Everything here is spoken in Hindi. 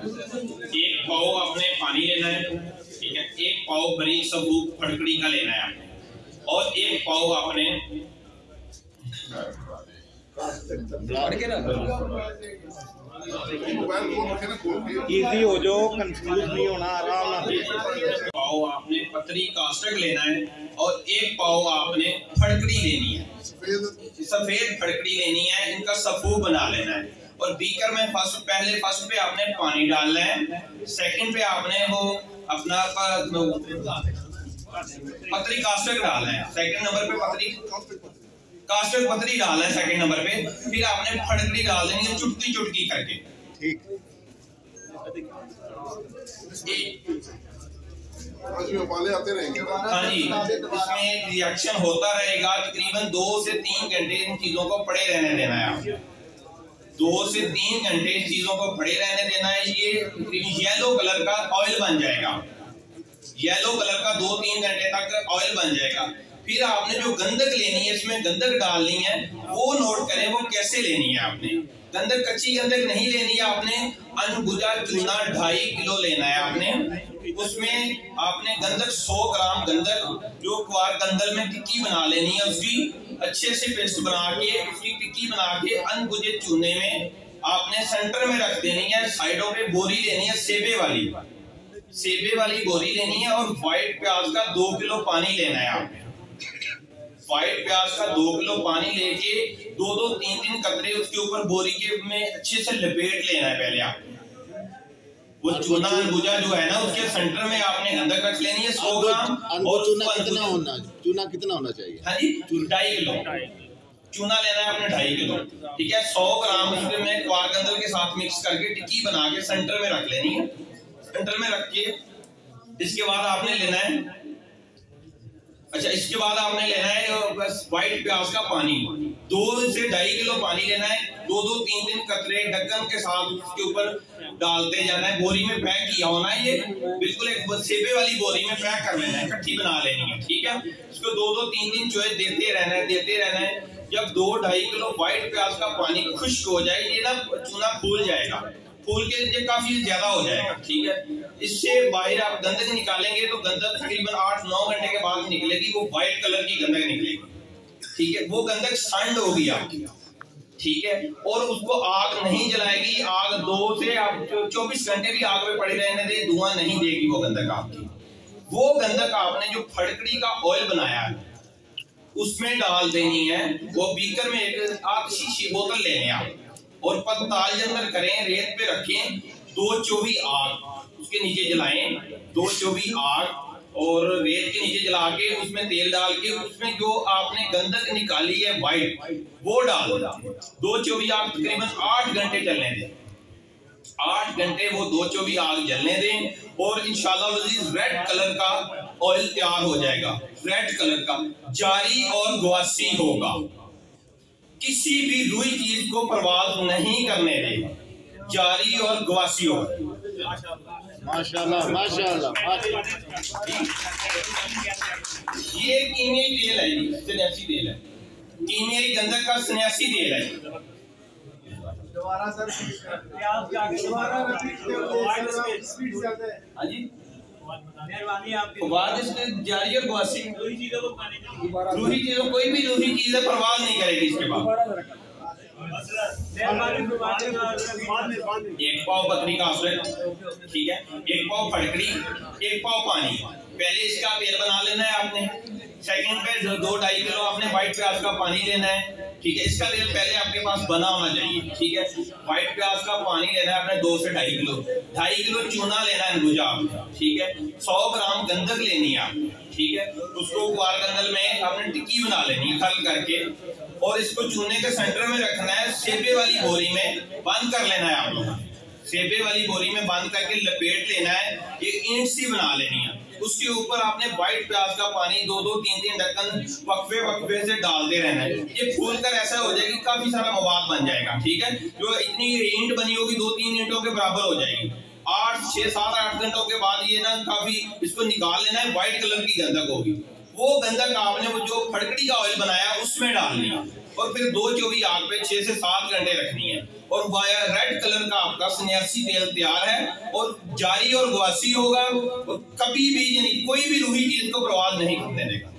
एक पाव आपने पानी लेना है, ठीक है। एक पाव बारीक सबूत फटकड़ी का लेना है आपने, और एक पाव आपने इजी हो जो, कंफ्यूज नहीं होना, आराम से। पाव आपने पतरी कास्टक लेना है, और एक पाव आपने फटकड़ी लेनी है, सफेद फटकड़ी लेनी है। इनका सफू बना लेना है, और बीकर में फर्स्ट पे आपने पानी डालना है, सेकंड पे आपने वो अपना पतरी कास्टक डालना है, सेकंड नंबर पे पतरी डालना है सेकंड नंबर पे, फिर आपने फटकड़ी डाल देनी है चुटकी चुटकी करके, ठीक। आते रहेंगे। हाँ जी, इसमें रिएक्शन होता रहेगा। तकरीबन 2 से 3 घंटे इन चीजों को पड़े रहने देना है आपको। 2 से 3 घंटे इन चीजों को पड़े रहने देना है। ये येलो कलर का ऑयल बन जाएगा, येलो कलर का 2-3 घंटे तक ऑयल बन जाएगा। फिर आपने जो गंधक लेनी है, इसमें गंधक डालनी है, वो नोट करें वो कैसे लेनी है। आपने गंधक कच्ची गंधक नहीं लेनी है, आपने अनभुजा चूना 2.5 किलो लेना है आपने। उसमें आपने गंधक 100 ग्राम गंधक जो क्वार गंधल में टिक्की बना लेनी है, उसकी अच्छे से पेस्ट बना के उसकी टिक्की बना के अनभुजे चूने में आपने सेंटर में रख देनी है। साइडों पे बोरी लेनी है, सेबे वाली बोरी लेनी है, और व्हाइट प्याज का 2 किलो पानी लेना है आपने। व्हाइट प्याज का 2 किलो पानी लेके 2-2, 3-3 कतरे उसके ऊपर बोरी के में अच्छे से लपेट लेना है। पहले आपने वो चूना अनभुजा जो है ना, उसके सेंटर में आपने गंधक रख लेनी है 100 ग्राम। और चूना कितना होना चाहिए? हाँ जी, 2.5 किलो चूना लेना है आपने, 2.5 किलो, ठीक है। 100 ग्राम उसमें क्वार गंधल के साथ मिक्स करके टिक्की बना के सेंटर में रख लेनी है। सेंटर में रख के इसके बाद आपने लेना है, इसके बाद आपने लेना है बस व्हाइट प्याज का पानी, 2 से 2.5 किलो पानी लेना है। 2-2, 3-3 कतरे ढक्कन के साथ उसके ऊपर डालते जाना है। बोरी में पैक किया होना है, ये बिल्कुल एक सेबे वाली बोरी में पैक कर लेना है, इकट्ठी बना लेनी है, ठीक है। इसको 2-2, 3-3 चोए देते रहना है। जब 2-2.5 किलो व्हाइट प्याज का पानी खुश्क हो जाए, ये ना चूना फूल जाएगा, फूल के ये काफी ज्यादा हो जाएगा, ठीक है। इससे बाहर आप गंधक निकालेंगे तो गंधक तकरीबन 8-9 घंटे के बाद निकलेगी, वो व्हाइट कलर की गंधक निकलेगी, ठीक है। वो गंधक संड होगी आपकी, ठीक है। और उसको आग नहीं जलाएगी, आग 2 से आप 24 घंटे भी आग में पड़े रहने दे, धुआं नहीं देगी वो गंधक आपकी। वो गंधक आपने जो फटकड़ी का ऑयल बनाया है उसमें डाल देनी है। वो बीकर में एक शीशी बोतल लेने आप, और पत्ताल के अंदर करें, रेत पे रखें, 2-24 आग उसके नीचे जलाएं, 2-24 आग, और रेत के नीचे जला के उसमें तेल डाल के उसमें जो आपने गंधक निकाली है व्हाइट, वो डाल दो। 2-24 आग तकरीबन 8 घंटे चलने दें, 8 घंटे वो 2-24 आग जलने दें, और इंशाल्लाह रेड कलर का ऑयल तैयार हो जाएगा। रेड कलर का जारी और ग्वासी होगा, किसी भी रुई चीज को परवाज नहीं करने देगा, जारी और ग्वासी होगा। माशाल्लाह माशाल्लाह। ये कीमियाई तेल है, सन्यासी तेल है, कीमियाई गंधक का सन्यासी तेल है। हाँ जी, जारी और ग्वासी रूही चीजों, कोई भी रूही चीज परवाह नहीं करेगी इसके बाद। एक पाव बकरी का आफरत, ठीक है, एक पाव फटकड़ी, एक पाव पानी। पहले इसका तेल बना लेना है आपने। सेकंड पे 2-2.5 किलो आपने व्हाइट प्याज का पानी लेना है, ठीक है। इसका तेल पहले आपके पास बना होना चाहिए, ठीक है। व्हाइट प्याज का पानी लेना है आपने 2 से 2.5 किलो। 2.5 किलो चूना लेना है अनभुजा, ठीक है। 100 ग्राम गंधक लेनी है आप, ठीक है। उसको क्वार गंधल में आपने टिक्की बना लेनी है खल करके, और इसको चूने के सेंटर में रखना है। सेबे वाली बोरी में बंद कर लेना है आप लोग, सेबे वाली बोरी में बंद करके लपेट लेना है। एक ईंट सी बना लेनी है, उसके ऊपर आपने व्हाइट प्याज का पानी 2-2, 3-3 ढक्कन वक्फे से डालते रहना है। ये फूल कर ऐसा हो जाएगी, काफी सारा मवाद बन जाएगा, ठीक है। जो इतनी ईंट बनी होगी 2-3 ईंटों के बराबर हो जाएगी। 6-7-8 घंटों के बाद ये ना काफी इसको निकाल लेना है, व्हाइट कलर की गंधक होगी। वो गंधक आपने वो जो फटकड़ी का ऑयल बनाया उसमें डालनी है, और फिर 224 आग पे 6 से 7 घंटे रखनी है और वाया रेड कलर का आपका सन्यासी तेल तैयार है और जारी और गवासी होगा और कभी भी यानी कोई भी रूही चीज को बर्बाद नहीं करने देगा।